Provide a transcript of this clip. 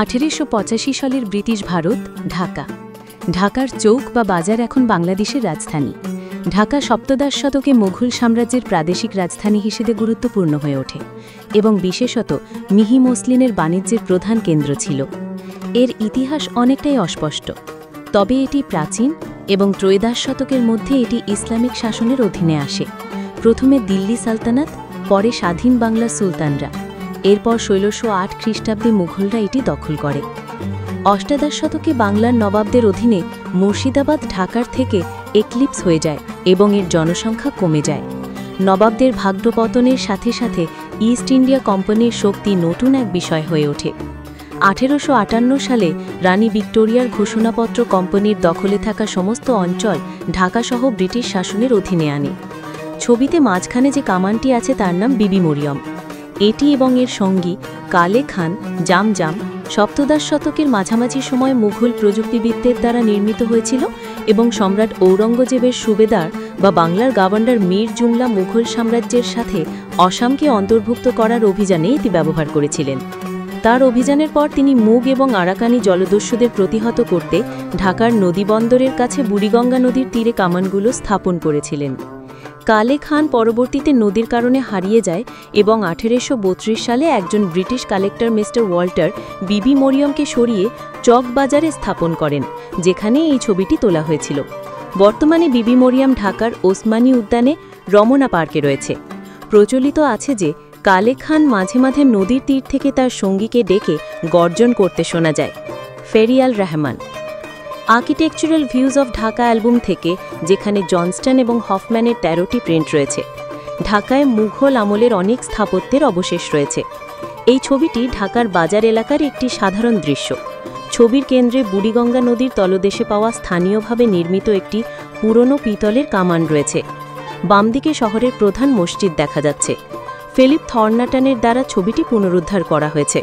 1885 সালের ব্রিটিশ ভারত, ঢাকা। ঢাকার চৌক বা বাজার এখন বাংলাদেশের রাজধানী। ঢাকা সপ্তদশ শতকে মুঘল সাম্রাজ্যের প্রাদেশিক রাজধানী হিসেবে গুরুত্বপূর্ণ হয়ে ওঠে এবং বিশেষত মিহি মসলিনের বাণিজ্যের প্রধান কেন্দ্র ছিল। এর ইতিহাস অনেকটাই অস্পষ্ট, তবে এটি প্রাচীন এবং ত্রয়োদশ শতকের মধ্যে এটি ইসলামিক শাসনের অধীনে আসে। প্রথমে দিল্লি সালতানাত, পরে স্বাধীন বাংলার সুলতানরা, এরপর 1608 খ্রিস্টাব্দে মুঘলরা এটি দখল করে। অষ্টাদশ শতকে বাংলার নবাবদের অধীনে মুর্শিদাবাদ ঢাকার থেকে এক্লিপস হয়ে যায় এবং এর জনসংখ্যা কমে যায়। নবাবদের ভাগ্যপতনের সাথে সাথে ইস্ট ইন্ডিয়া কোম্পানির শক্তি নতুন এক বিষয় হয়ে ওঠে। 1858 সালে রানী ভিক্টোরিয়ার ঘোষণাপত্র কোম্পানির দখলে থাকা সমস্ত অঞ্চল ঢাকাসহ ব্রিটিশ শাসনের অধীনে আনে। ছবিতে মাঝখানে যে কামানটি আছে তার নাম বিবি মরিয়ম। এটি এবং এর সঙ্গী কালে খান জামজাম সপ্তদশ শতকের মাঝামাঝি সময় মুঘল প্রযুক্তিবিদদের দ্বারা নির্মিত হয়েছিল এবং সম্রাট ঔরঙ্গজেবের সুবেদার বা বাংলার গভর্নর মীর জুমলা মুঘল সাম্রাজ্যের সাথে অসমকে অন্তর্ভুক্ত করার অভিযানে এটি ব্যবহার করেছিলেন। তার অভিযানের পর তিনি মুগ এবং আরাকানি জলদস্যুদের প্রতিহত করতে ঢাকার নদীবন্দরের কাছে বুড়িগঙ্গা নদীর তীরে কামানগুলো স্থাপন করেছিলেন। কালে খান পরবর্তীতে নদীর কারণে হারিয়ে যায় এবং 1832 সালে একজন ব্রিটিশ কালেক্টর মিস্টার ওয়াল্টার বিবি মরিয়মকে সরিয়ে চক বাজারে স্থাপন করেন, যেখানে এই ছবিটি তোলা হয়েছিল। বর্তমানে বিবি মরিয়ম ঢাকার ওসমানী উদ্যানে রমনা পার্কে রয়েছে। প্রচলিত আছে যে কালে খান মাঝে মাঝে নদীর তীর থেকে তার সঙ্গীকে ডেকে গর্জন করতে শোনা যায়। Ferial Rahman. Architectural views of Dhaka album থেকে, যেখানে জনস্টন এবং হফম্যানের 13টি প্রিন্ট রয়েছে। ঢাকায় মুঘল আমলের অনেক স্থাপত্যের অবশেষ রয়েছে। এই ছবিটি ঢাকার বাজার এলাকার একটি সাধারণ দৃশ্য। ছবির কেন্দ্রে বুড়িগঙ্গা নদীর তলদেশে পাওয়া স্থানীয়ভাবে নির্মিত একটি পুরনো পিতলের কামান রয়েছে। বামদিকে শহরের প্রধান মসজিদ দেখা যাচ্ছে। ফিলিপ থর্নাটনের দ্বারা ছবিটি পুনরুদ্ধার করা হয়েছে।